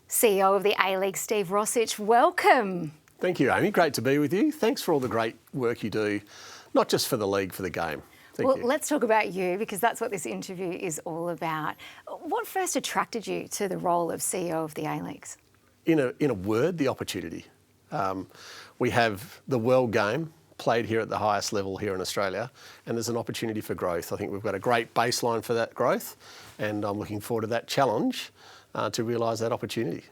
CEO of the A-League, Steve Rosich, welcome. Thank you, Amy. Great to be with you. Thanks for all the great work you do, not just for the league, for the game. Thank you. Let's talk about you, because that's what this interview is all about. What first attracted you to the role of CEO of the A-Leagues? In a word, the opportunity. We have the world game played here at the highest level here in Australia, and there's an opportunity for growth. I think we've got a great baseline for that growth, and I'm looking forward to that challenge to realise that opportunity.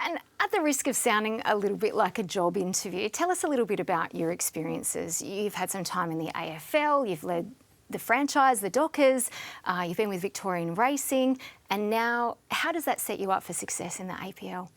And at the risk of sounding a little bit like a job interview, tell us a little bit about your experiences. You've had some time in the AFL, you've led the franchise, the Dockers, you've been with Victorian Racing, and now how does that set you up for success in the APL?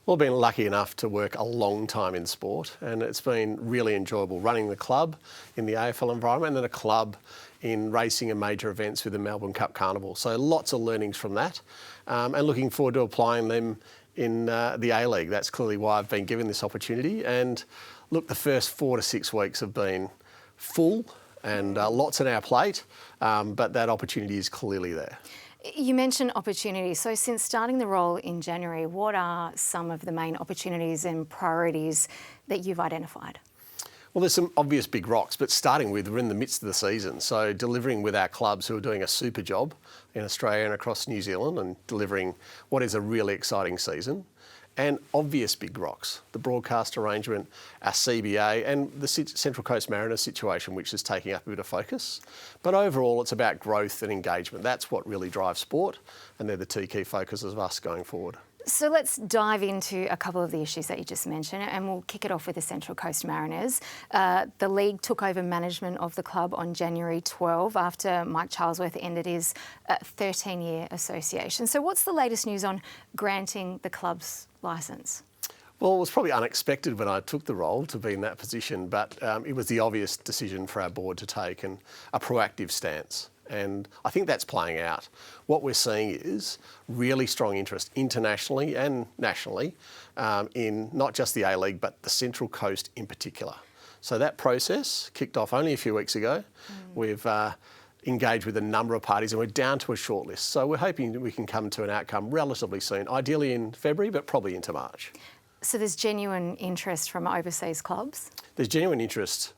Well, I've been lucky enough to work a long time in sport, and it's been really enjoyable running the club in the AFL environment and then a club in racing and major events with the Melbourne Cup Carnival. So lots of learnings from that, and looking forward to applying them in the A-League. That's clearly why I've been given this opportunity. And look, the first 4 to 6 weeks have been full and lots on our plate, but that opportunity is clearly there. You mentioned opportunities. So since starting the role in January, what are some of the main opportunities and priorities that you've identified? Well, there's some obvious big rocks, but starting with, we're in the midst of the season. So delivering with our clubs who are doing a super job in Australia and across New Zealand and delivering what is a really exciting season. And obvious big rocks, the broadcast arrangement, our CBA and the Central Coast Mariners situation, which is taking up a bit of focus. But overall, it's about growth and engagement. That's what really drives sport, and they're the two key focuses of us going forward. So let's dive into a couple of the issues that you just mentioned, and we'll kick it off with the Central Coast Mariners. The league took over management of the club on January 12 after Mike Charlesworth ended his 13-year association. So what's the latest news on granting the club's licence? Well, it was probably unexpected when I took the role to be in that position, but it was the obvious decision for our board to take and a proactive stance. And I think that's playing out. What we're seeing is really strong interest internationally and nationally in not just the A-League, but the Central Coast in particular. So that process kicked off only a few weeks ago. We've engaged with a number of parties and we're down to a short list. So we're hoping that we can come to an outcome relatively soon, ideally in February, but probably into March. So there's genuine interest from overseas clubs? There's genuine interest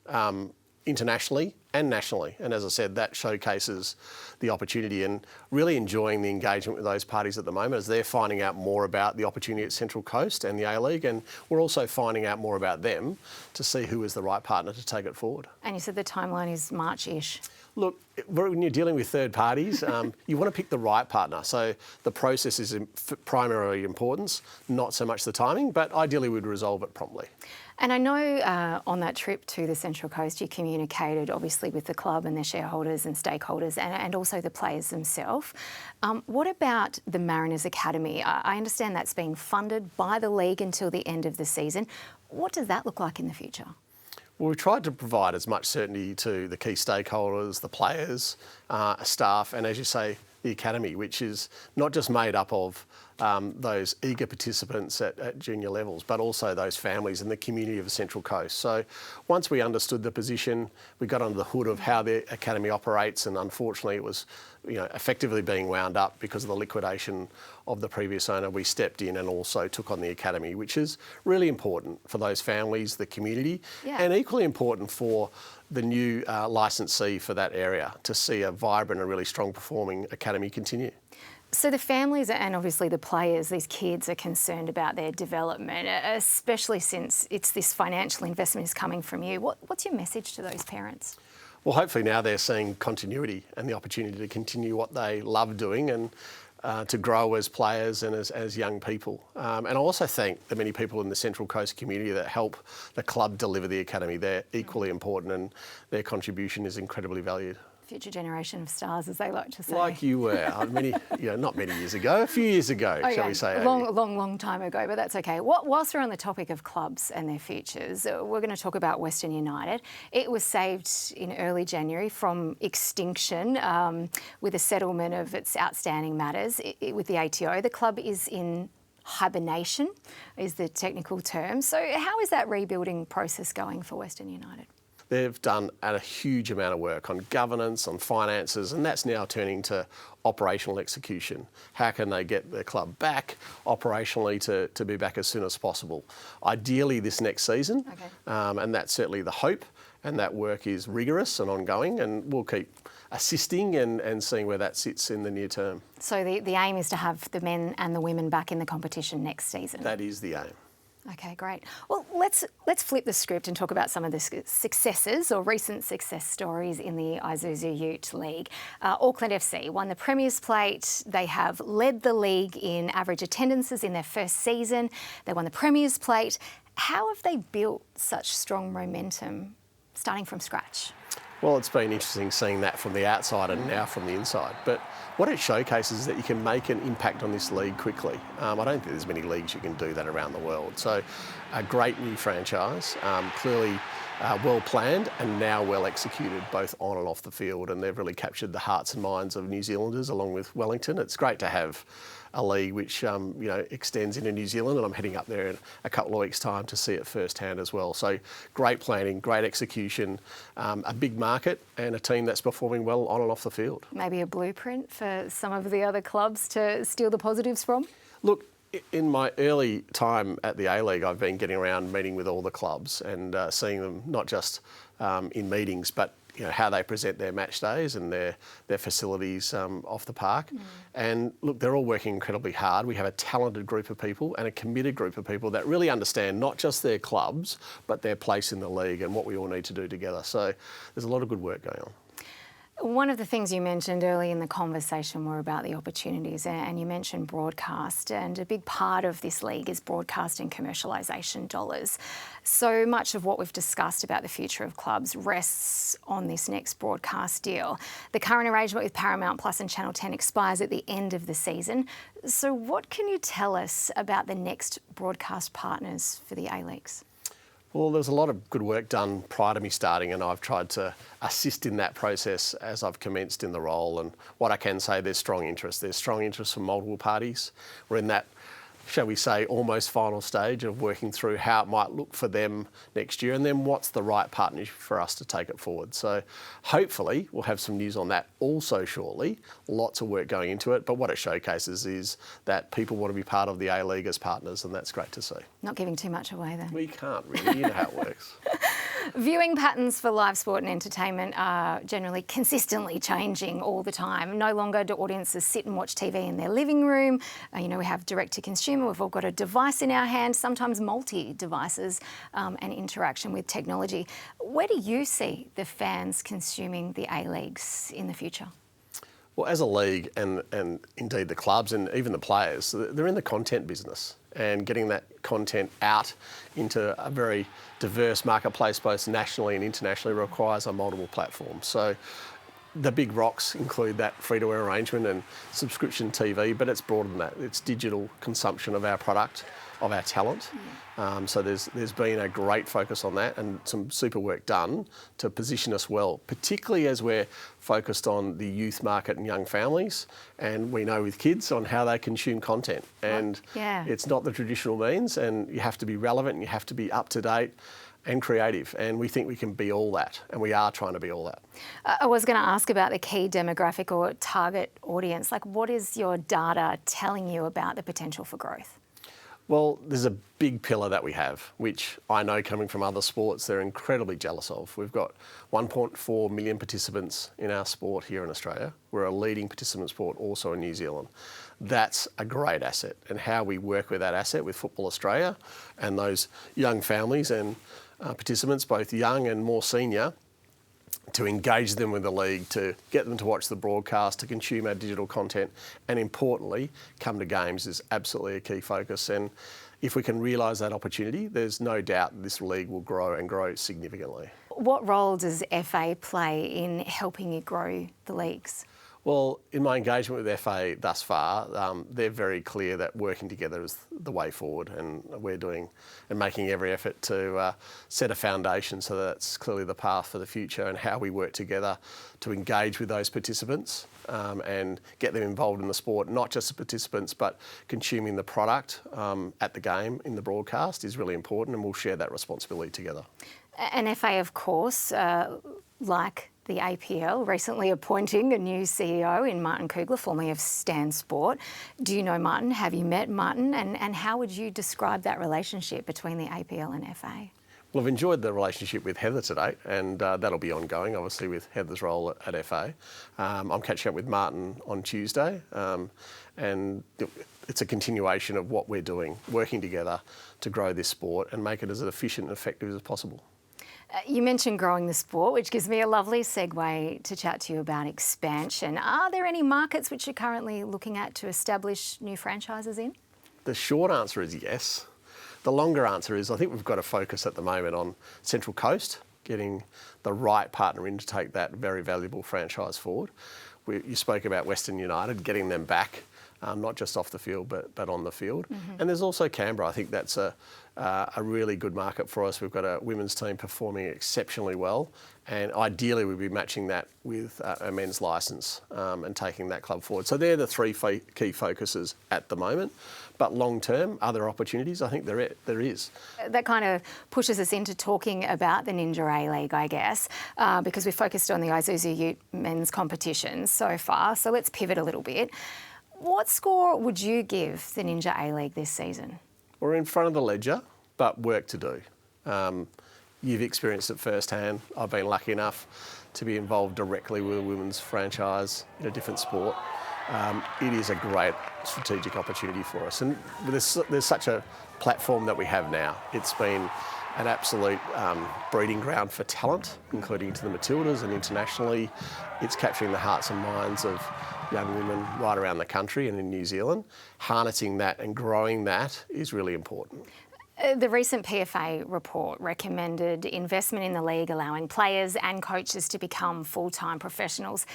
internationally and nationally. And as I said, that showcases the opportunity and really enjoying the engagement with those parties at the moment as they're finding out more about the opportunity at Central Coast and the A-League. And we're also finding out more about them to see who is the right partner to take it forward. And you said the timeline is March-ish. Look, when you're dealing with third parties, you want to pick the right partner. So the process is primarily importance, not so much the timing, but ideally we'd resolve it promptly. And I know on that trip to the Central Coast, you communicated obviously with the club and their shareholders and stakeholders and also the players themselves. What about the Mariners Academy? I understand that's being funded by the league until the end of the season. What does that look like in the future? Well, we've tried to provide as much certainty to the key stakeholders, the players, staff, and as you say, the academy, which is not just made up of those eager participants at junior levels, but also those families and the community of the Central Coast. So once we understood the position, we got under the hood of how the academy operates, and unfortunately it was effectively being wound up because of the liquidation of the previous owner. We stepped in and also took on the academy, which is really important for those families, the community, and equally important for the new licensee for that area to see a vibrant and really strong performing academy continue. So the families and obviously the players, these kids, are concerned about their development, especially since it's this financial investment is coming from you. What's your message to those parents? Well, hopefully now they're seeing continuity and the opportunity to continue what they love doing and to grow as players and as young people. And I also thank the many people in the Central Coast community that help the club deliver the academy. They're equally important and their contribution is incredibly valued. Future generation of stars, as they like to say. Like you were, not many years ago, a few years ago, shall we say. Long time ago, but that's okay. Whilst we're on the topic of clubs and their futures, we're going to talk about Western United. It was saved in early January from extinction with a settlement of its outstanding matters with the ATO. The club is in hibernation, is the technical term. So how is that rebuilding process going for Western United? they've done a huge amount of work on governance, on finances, and that's now turning to operational execution. How can they get the club back operationally to be back as soon as possible? Ideally this next season, and that's certainly the hope, and that work is rigorous and ongoing, and we'll keep assisting and seeing where that sits in the near term. So the aim is to have the men and the women back in the competition next season? That is the aim. Okay, great. Well, let's flip the script and talk about some of the successes or recent success stories in the Isuzu Ute League. Auckland FC won the Premier's Plate. They have led the league in average attendances in their first season. They won the Premier's Plate. How have they built such strong momentum starting from scratch? Well, it's been interesting seeing that from the outside and now from the inside. But what it showcases is that you can make an impact on this league quickly. I don't think there's many leagues you can do that around the world. So a great new franchise, clearly well planned and now well executed both on and off the field, and they've really captured the hearts and minds of New Zealanders along with Wellington. It's great to have a league which extends into New Zealand, and I'm heading up there in a couple of weeks' time to see it firsthand as well. So great planning, great execution, a big market and a team that's performing well on and off the field. Maybe a blueprint for some of the other clubs to steal the positives from? Look, in my early time at the A-League, I've been getting around meeting with all the clubs and seeing them not just in meetings, but how they present their match days and their facilities off the park. And look, they're all working incredibly hard. We have a talented group of people and a committed group of people that really understand not just their clubs, but their place in the league and what we all need to do together. So there's a lot of good work going on. One of the things you mentioned early in the conversation were about the opportunities, and you mentioned broadcast, and a big part of this league is broadcast and commercialisation dollars. So much of what we've discussed about the future of clubs rests on this next broadcast deal. The current arrangement with Paramount Plus and Channel 10 expires at the end of the season. So what can you tell us about the next broadcast partners for the A-Leagues? Well, there's a lot of good work done prior to me starting, and I've tried to assist in that process as I've commenced in the role. And what I can say, there's strong interest. There's strong interest from multiple parties. We're in that, shall we say, almost final stage of working through how it might look for them next year, and then what's the right partnership for us to take it forward. So hopefully we'll have some news on that also shortly. Lots of work going into it, but what it showcases is that people want to be part of the A-League as partners, and that's great to see. Not giving too much away then. We can't really, you know how it works. Viewing patterns for live sport and entertainment are generally consistently changing all the time. No longer do audiences sit and watch TV in their living room. We have direct-to-consumer. We've all got a device in our hand, sometimes multi-devices, and interaction with technology. Where do you see the fans consuming the A-Leagues in the future? Well, as a league and indeed the clubs and even the players, they're in the content business, and getting that content out into a very diverse marketplace, both nationally and internationally, requires a multiple platform. So the big rocks include that free-to-air arrangement and subscription TV, but it's broader than that. It's digital consumption of our product, of our talent. So there's been a great focus on that and some super work done to position us well, particularly as we're focused on the youth market and young families, and we know with kids on how they consume content. And it's not the traditional means, and you have to be relevant and you have to be up to date and creative, and we think we can be all that, and we are trying to be all that. I was going to ask about the key demographic or target audience. Like, what is your data telling you about the potential for growth? Well, there's a big pillar that we have, which I know coming from other sports, they're incredibly jealous of. We've got 1.4 million participants in our sport here in Australia. We're a leading participant sport also in New Zealand. That's a great asset, and how we work with that asset with Football Australia and those young families and participants, both young and more senior, to engage them with the league, to get them to watch the broadcast, to consume our digital content, and importantly, come to games is absolutely a key focus. And if we can realise that opportunity, there's no doubt this league will grow and grow significantly. What role does FA play in helping you grow the leagues? Well, in my engagement with FA thus far, they're very clear that working together is the way forward, and we're doing and making every effort to set a foundation so that's clearly the path for the future, and how we work together to engage with those participants and get them involved in the sport, not just the participants, but consuming the product at the game in the broadcast is really important, and we'll share that responsibility together. An FA, of course, like the APL, recently appointing a new CEO in Martin Kugler, formerly of Stan Sport. Do you know Martin? Have you met Martin? And how would you describe that relationship between the APL and FA? Well, I've enjoyed the relationship with Heather today, and that'll be ongoing, obviously, with Heather's role at FA. I'm catching up with Martin on Tuesday, and it's a continuation of what we're doing, working together to grow this sport and make it as efficient and effective as possible. You mentioned growing the sport, which gives me a lovely segue to chat to you about expansion. Are there any markets which you're currently looking at to establish new franchises in? The short answer is yes. The longer answer is I think we've got to focus at the moment on Central Coast, getting the right partner in to take that very valuable franchise forward. You spoke about Western United, getting them back, not just off the field, but on the field. Mm-hmm. And there's also Canberra. I think that's a really good market for us. We've got a women's team performing exceptionally well, and ideally we'd be matching that with a men's licence and taking that club forward. So they're the three key focuses at the moment. But long term, other opportunities, I think there is. That kind of pushes us into talking about the Ninja A-League, I guess, because we've focused on the Isuzu Ute men's competition so far. So let's pivot a little bit. What score would you give the Ninja A-League this season? We're in front of the ledger, but work to do. You've experienced it firsthand. I've been lucky enough to be involved directly with a women's franchise in a different sport. It is a great strategic opportunity for us, and there's such a platform that we have now. It's been an absolute breeding ground for talent, including to the Matildas and internationally. It's capturing the hearts and minds of young women right around the country and in New Zealand. Harnessing that and growing that is really important. The recent PFA report recommended investment in the league, allowing players and coaches to become full-time professionals.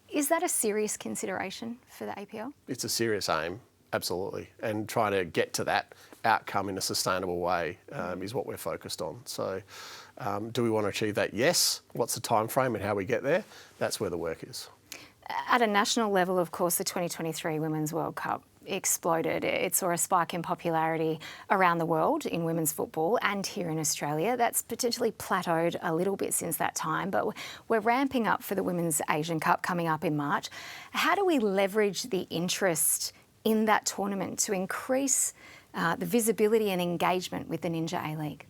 Is that a serious consideration for the APL? It's a serious aim, absolutely. And trying to get to that outcome in a sustainable way is what we're focused on. So do we want to achieve that? Yes. What's the time frame and how we get there? That's where the work is. At a national level, of course, the 2023 Women's World Cup exploded. It saw a spike in popularity around the world in women's football and here in Australia. That's potentially plateaued a little bit since that time, but we're ramping up for the Women's Asian Cup coming up in March. How do we leverage the interest in that tournament to increase the visibility and engagement with the Ninja A-League?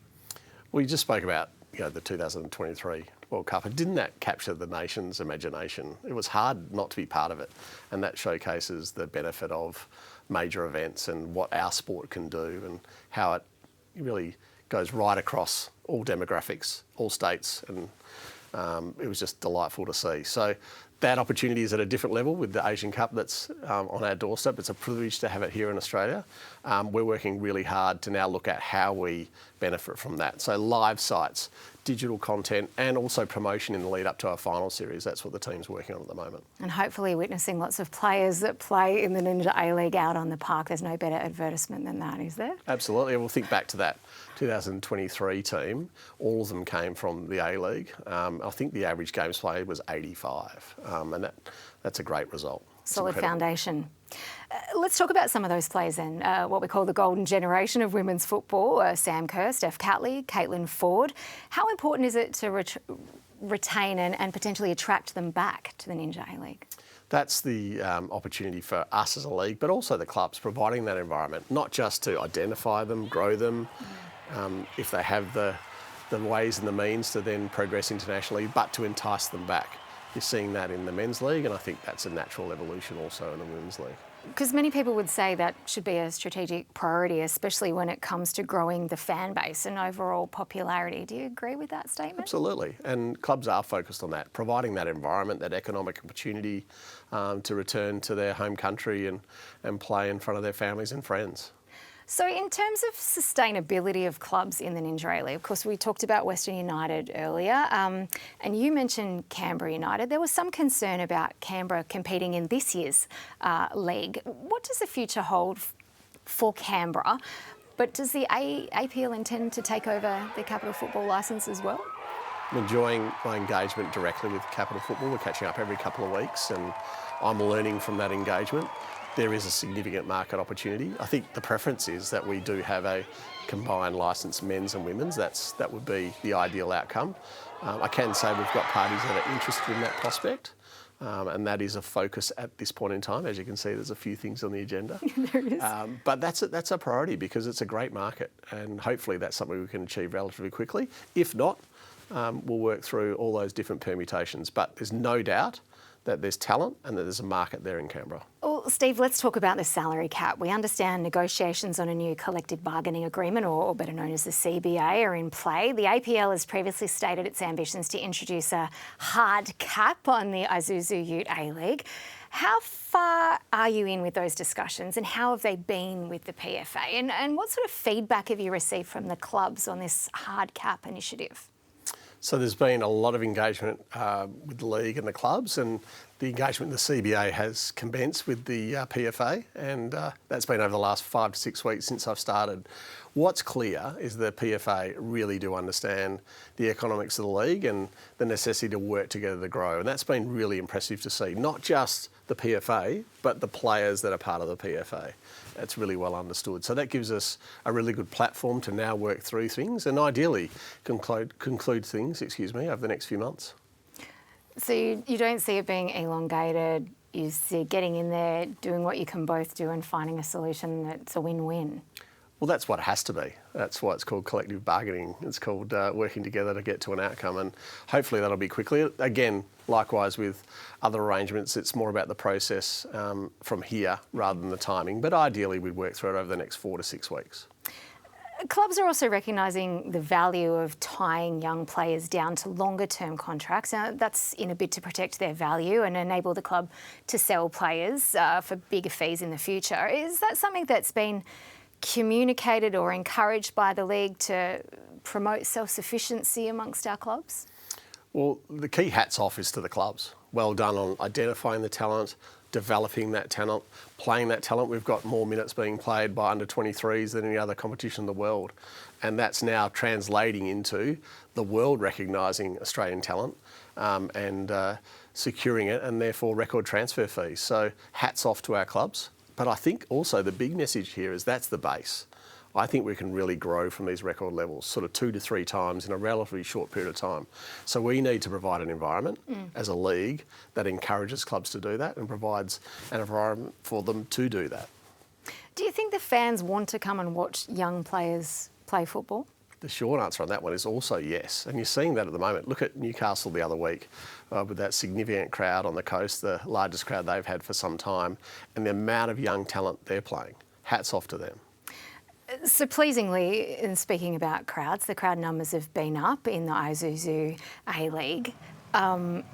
Well, you just spoke about the 2023 World Cup. And didn't that capture the nation's imagination? It was hard not to be part of it. And that showcases the benefit of major events and what our sport can do and how it really goes right across all demographics, all states. And it was just delightful to see. So that opportunity is at a different level with the Asian Cup that's on our doorstep. It's a privilege to have it here in Australia. We're working really hard to now look at how we benefit from that. So live sites, digital content, and also promotion in the lead up to our final series. That's what the team's working on at the moment. And hopefully witnessing lots of players that play in the Ninja A-League out on the park. There's no better advertisement than that, is there? Absolutely. We'll think back to that 2023 team. All of them came from the A-League. I think the average games played was 85, and that's a great result. Solid foundation. Let's talk about some of those players then, what we call the golden generation of women's football, Sam Kerr, Steph Catley, Caitlin Ford. How important is it to retain and potentially attract them back to the Ninja A-League? That's the opportunity for us as a league, but also the clubs, providing that environment, not just to identify them, grow them, if they have the ways and the means to then progress internationally, but to entice them back. You're seeing that in the men's league, and I think that's a natural evolution also in the women's league. Because many people would say that should be a strategic priority, especially when it comes to growing the fan base and overall popularity. Do you agree with that statement? Absolutely, and clubs are focused on that, providing that environment, that economic opportunity to return to their home country and play in front of their families and friends. So in terms of sustainability of clubs in the Ninja A-League, of course, we talked about Western United earlier, and you mentioned Canberra United. There was some concern about Canberra competing in this year's league. What does the future hold for Canberra? But does the APL intend to take over the Capital Football licence as well? I'm enjoying my engagement directly with Capital Football. We're catching up every couple of weeks, and I'm learning from that engagement. there is a significant market opportunity. I think the preference is that we do have a combined licence men's and women's. That would be the ideal outcome. I can say we've got parties that are interested in that prospect. And that is a focus at this point in time. As you can see, there's a few things on the agenda. There is. But that's a priority because it's a great market, and hopefully that's something we can achieve relatively quickly. If not, we'll work through all those different permutations. But there's no doubt that there's talent and that there's a market there in Canberra. Well, Steve, let's talk about the salary cap. We understand negotiations on a new collective bargaining agreement, or better known as the CBA, are in play. The APL has previously stated its ambitions to introduce a hard cap on the Isuzu Ute A-League. How far are you in with those discussions, and how have they been with the PFA? And what sort of feedback have you received from the clubs on this hard cap initiative? So there's been a lot of engagement with the league and the clubs, and the engagement with the CBA has commenced with the PFA, and that's been over the last 5 to 6 weeks since I've started. What's clear is the PFA really do understand the economics of the league and the necessity to work together to grow, and that's been really impressive to see. Not just the PFA, but the players that are part of the PFA. That's really well understood. So that gives us a really good platform to now work through things and ideally conclude things, over the next few months. So you don't see it being elongated, you see getting in there, doing what you can both do and finding a solution that's a win-win? Well, that's what it has to be. That's why it's called collective bargaining. It's called working together to get to an outcome, and hopefully that'll be quickly. Again, likewise with other arrangements, it's more about the process from here rather than the timing, but ideally we'd work through it over the next 4 to 6 weeks. Clubs are also recognising the value of tying young players down to longer-term contracts. Now, that's in a bid to protect their value and enable the club to sell players for bigger fees in the future. Is that something that's been communicated or encouraged by the league to promote self-sufficiency amongst our clubs? Well, the key hats off is to the clubs. Well done on identifying the talent, developing that talent, playing that talent. We've got more minutes being played by under 23s than any other competition in the world. And that's now translating into the world recognising Australian talent and securing it, and therefore record transfer fees. So hats off to our clubs. But I think also the big message here is that's the base. I think we can really grow from these record levels, sort of 2 to 3 times in a relatively short period of time. So we need to provide an environment as a league that encourages clubs to do that and provides an environment for them to do that. Do you think the fans want to come and watch young players play football? The short answer on that one is also yes, and you're seeing that at the moment. Look at Newcastle the other week with that significant crowd on the coast, the largest crowd they've had for some time, and the amount of young talent they're playing. Hats off to them. So pleasingly, in speaking about crowds, the crowd numbers have been up in the Isuzu A-League.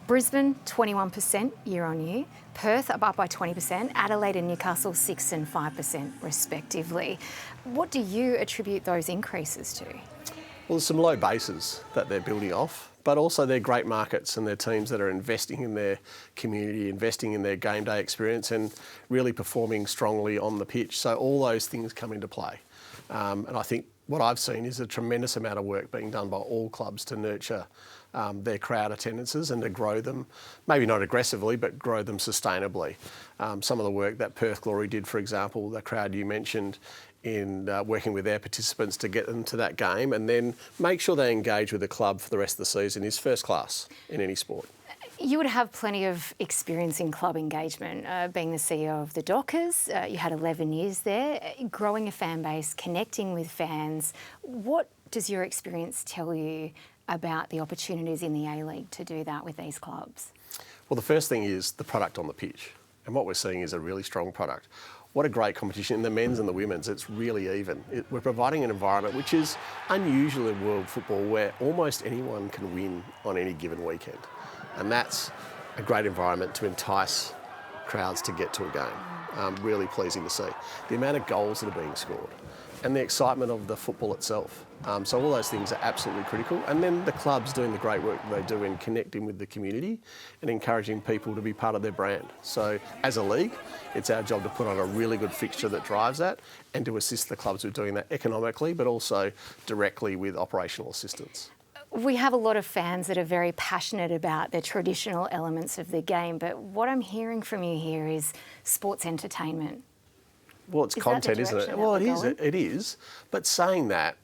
Brisbane, 21% year on year. Perth up by 20%. Adelaide and Newcastle 6% and 5% respectively. What do you attribute those increases to? Well, there's some low bases that they're building off, but also they're great markets and they're teams that are investing in their community, investing in their game day experience and really performing strongly on the pitch. So all those things come into play. And I think what I've seen is a tremendous amount of work being done by all clubs to nurture their crowd attendances and to grow them, maybe not aggressively, but grow them sustainably. Some of the work that Perth Glory did, for example, the crowd you mentioned, in working with their participants to get them to that game and then make sure they engage with the club for the rest of the season is first class in any sport. You would have plenty of experience in club engagement, being the CEO of the Dockers. You had 11 years there, growing a fan base, connecting with fans. What does your experience tell you about the opportunities in the A-League to do that with these clubs? Well, the first thing is the product on the pitch. And what we're seeing is a really strong product. What a great competition in the men's and the women's. It's really even. We're providing an environment which is unusual in world football where almost anyone can win on any given weekend. And that's a great environment to entice crowds to get to a game. Really pleasing to see. The amount of goals that are being scored and the excitement of the football itself. So all those things are absolutely critical. And then the clubs doing the great work that they do in connecting with the community and encouraging people to be part of their brand. So as a league, it's our job to put on a really good fixture that drives that and to assist the clubs with doing that economically, but also directly with operational assistance. We have a lot of fans that are very passionate about the traditional elements of the game, but what I'm hearing from you here is sports entertainment. Well, it's content, isn't it? Well, it is. It is. But saying that,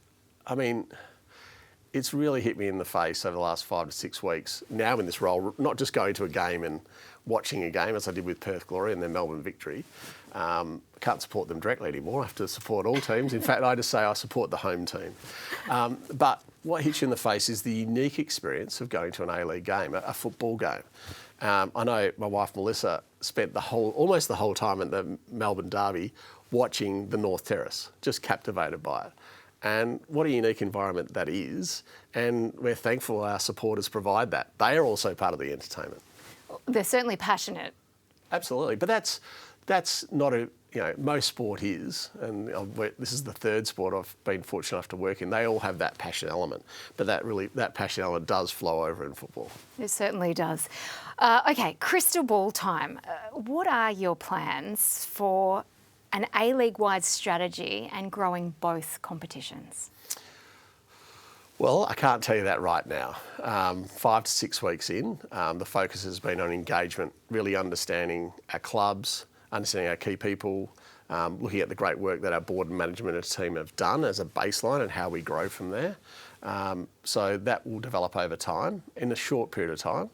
I mean, it's really hit me in the face over the last 5 to 6 weeks. Now in this role, not just going to a game and watching a game, as I did with Perth Glory and their Melbourne victory. I can't support them directly anymore. I have to support all teams. In fact, I just say I support the home team. But what hits you in the face is the unique experience of going to an A-League game, a football game. I know my wife Melissa spent almost the whole time at the Melbourne Derby watching the North Terrace, just captivated by it. And what a unique environment that is. And we're thankful our supporters provide that. They are also part of the entertainment. They're certainly passionate. Absolutely. But that's not most sport is, and this is the third sport I've been fortunate enough to work in. They all have that passion element, but that passion element does flow over in football. It certainly does. Okay, crystal ball time. What are your plans for an A-League-wide strategy and growing both competitions? Well, I can't tell you that right now. 5 to 6 weeks in, the focus has been on engagement, really understanding our clubs, understanding our key people, looking at the great work that our board and management team have done as a baseline and how we grow from there. So that will develop over time, in a short period of time.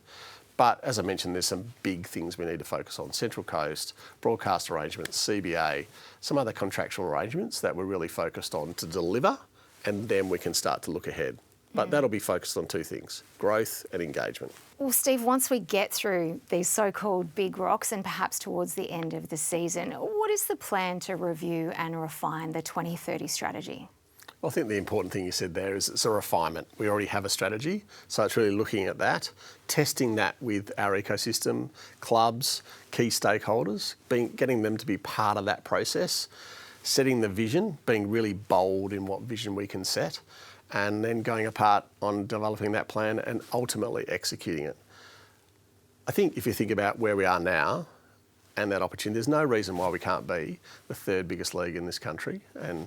But as I mentioned, there's some big things we need to focus on. Central Coast, broadcast arrangements, CBA, some other contractual arrangements that we're really focused on to deliver, and then we can start to look ahead. But that'll be focused on two things, growth and engagement. Well, Steve, once we get through these so-called big rocks and perhaps towards the end of the season, what is the plan to review and refine the 2030 strategy? Well, I think the important thing you said there is it's a refinement. We already have a strategy, so it's really looking at that, testing that with our ecosystem, clubs, key stakeholders, getting them to be part of that process, setting the vision, being really bold in what vision we can set, and then going apart on developing that plan and ultimately executing it. I think if you think about where we are now and that opportunity, there's no reason why we can't be the third biggest league in this country and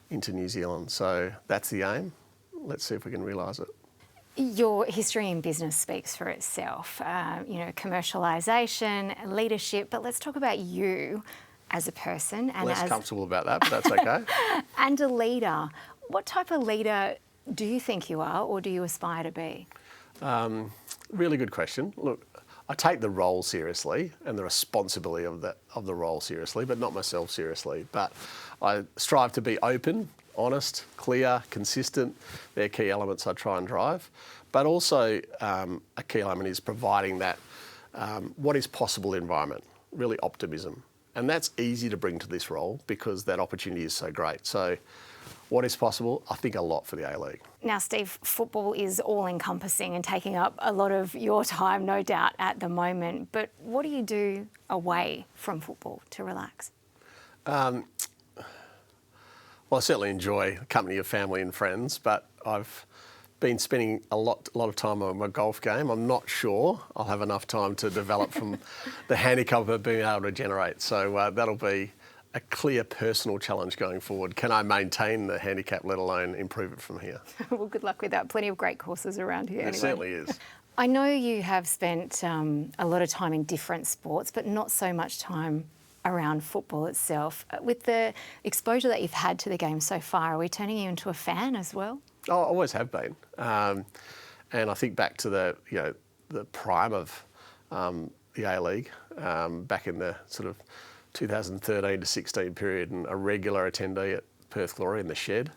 into New Zealand. So that's the aim. Let's see if we can realise it. Your history in business speaks for itself. Commercialisation, leadership, but let's talk about you as a person. And less comfortable about that, but that's okay. And a leader. What type of leader do you think you are, or do you aspire to be? Really good question. Look, I take the role seriously and the responsibility of the role seriously, but not myself seriously. But I strive to be open, honest, clear, consistent. They're key elements I try and drive. But also a key element is providing that what is possible environment, really optimism. And that's easy to bring to this role because that opportunity is so great. So what is possible? I think a lot for the A-League. Now, Steve, football is all-encompassing and taking up a lot of your time, no doubt, at the moment. But what do you do away from football to relax? Well, I certainly enjoy the company of family and friends, but I've been spending a lot of time on my golf game. I'm not sure I'll have enough time to develop from the handicap of being able to generate. So that'll be a clear personal challenge going forward. Can I maintain the handicap, let alone improve it from here? Well, good luck with that. Plenty of great courses around here. It certainly is. I know you have spent a lot of time in different sports, but not so much time around football itself. With the exposure that you've had to the game so far, are we turning you into a fan as well? Oh, I always have been. And I think back to the prime of the A-League, back in the sort of 2013 to 16 period, and a regular attendee at Perth Glory in the shed.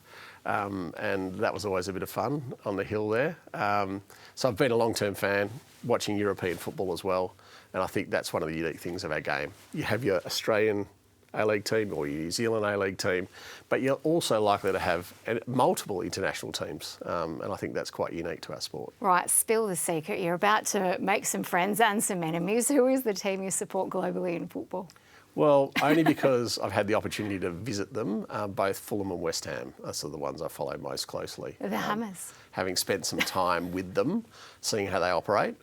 And that was always a bit of fun on the hill there. So I've been a long-term fan, watching European football as well. And I think that's one of the unique things of our game. You have your Australian A-League team or your New Zealand A-League team, but you're also likely to have multiple international teams. And I think that's quite unique to our sport. Right, spill the secret. You're about to make some friends and some enemies. Who is the team you support globally in football? Well, only because I've had the opportunity to visit them, both Fulham and West Ham. Those are the ones I follow most closely. The Hammers. Having spent some time with them, seeing how they operate.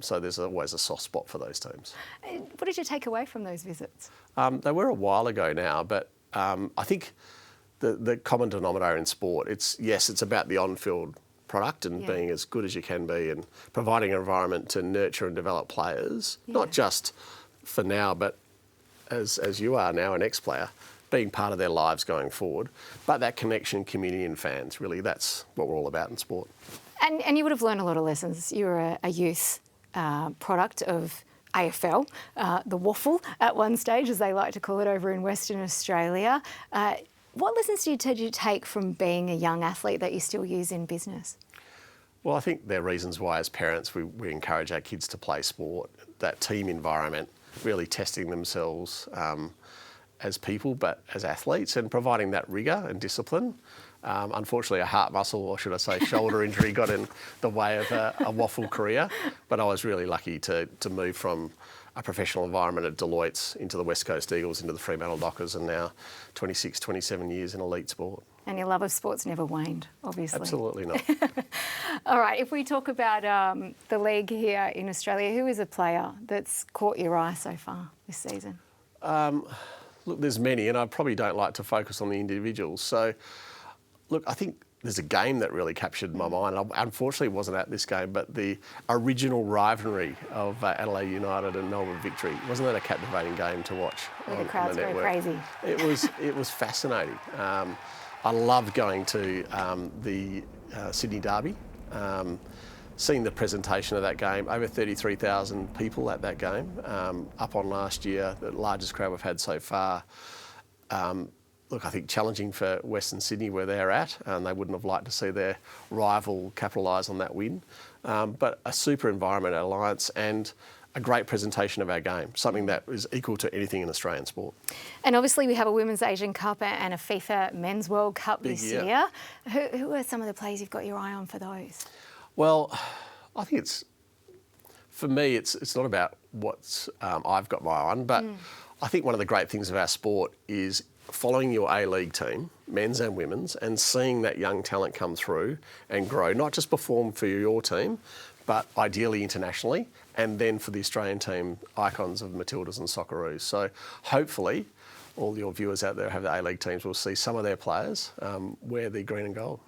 So there's always a soft spot for those teams. What did you take away from those visits? They were a while ago now, but I think the common denominator in sport, it's about the on-field product and Yeah. being as good as you can be and providing an environment to nurture and develop players, not just for now, but as you are now, an ex-player, being part of their lives going forward. But that connection, community and fans, really, that's what we're all about in sport. And you would have learned a lot of lessons. You were a youth product of AFL, the waffle at one stage, as they like to call it over in Western Australia. What lessons did you take from being a young athlete that you still use in business? Well, I think there are reasons why as parents we encourage our kids to play sport, that team environment, really testing themselves as people but as athletes and providing that rigour and discipline. Unfortunately, a heart muscle, or should I say shoulder injury, got in the way of a waffle career, but I was really lucky to move from a professional environment at Deloitte's into the West Coast Eagles, into the Fremantle Dockers, and now 26, 27 years in elite sport. And your love of sport's never waned, obviously. Absolutely not. All right, if we talk about the league here in Australia, who is a player that's caught your eye so far this season? Look, there's many, and I probably don't like to focus on the individuals. So, look, I think there's a game that really captured my mind. I unfortunately wasn't at this game, but the original rivalry of Adelaide United and Melbourne Victory, wasn't that a captivating game to watch Where on the crowds the go network? crazy. It was fascinating. I loved going to the Sydney Derby, seeing the presentation of that game. Over 33,000 people at that game, up on last year, the largest crowd we've had so far. Look, I think challenging for Western Sydney where they're at, and they wouldn't have liked to see their rival capitalise on that win. But a super environment at Alliance and a great presentation of our game, something that is equal to anything in Australian sport. And obviously we have a Women's Asian Cup and a FIFA Men's World Cup Big this year. year. Who are some of the players you've got your eye on for those? Well, I think for me, it's not about what I've got my eye on, but I think one of the great things of our sport is following your A-League team, men's and women's, and seeing that young talent come through and grow, not just perform for your team, but ideally internationally, and then for the Australian team, icons of Matildas and Socceroos. So hopefully all your viewers out there who have the A-League teams will see some of their players wear the green and gold.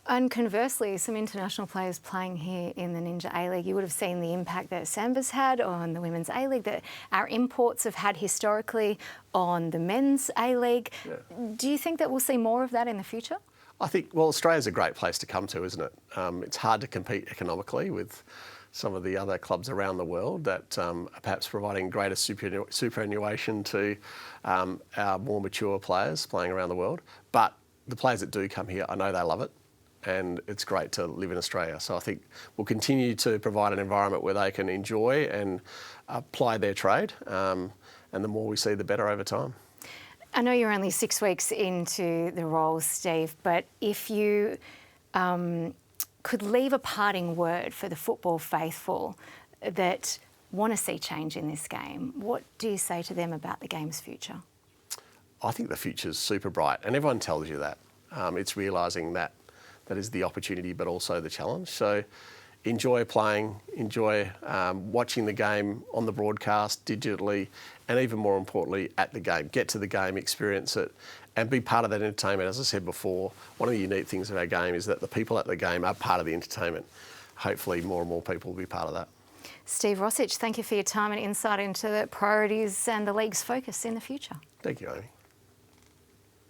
And conversely, some international players playing here in the Ninja A-League, you would have seen the impact that Samba's had on the Women's A-League, that our imports have had historically on the Men's A-League. Yeah. Do you think that we'll see more of that in the future? I think, well, Australia's a great place to come to, isn't it? It's hard to compete economically with some of the other clubs around the world that are perhaps providing greater superannuation to our more mature players playing around the world. But the players that do come here, I know they love it, and it's great to live in Australia. So I think we'll continue to provide an environment where they can enjoy and apply their trade, and the more we see, the better over time. I know you're only 6 weeks into the role, Steve, but if you could leave a parting word for the football faithful that want to see change in this game, what do you say to them about the game's future? I think the future's super bright, and everyone tells you that. It's realising that is the opportunity, but also the challenge. So enjoy playing, enjoy watching the game on the broadcast, digitally, and even more importantly, at the game. Get to the game, experience it, and be part of that entertainment. As I said before, one of the unique things of our game is that the people at the game are part of the entertainment. Hopefully more and more people will be part of that. Steve Rosich, thank you for your time and insight into the priorities and the league's focus in the future. Thank you, Amy.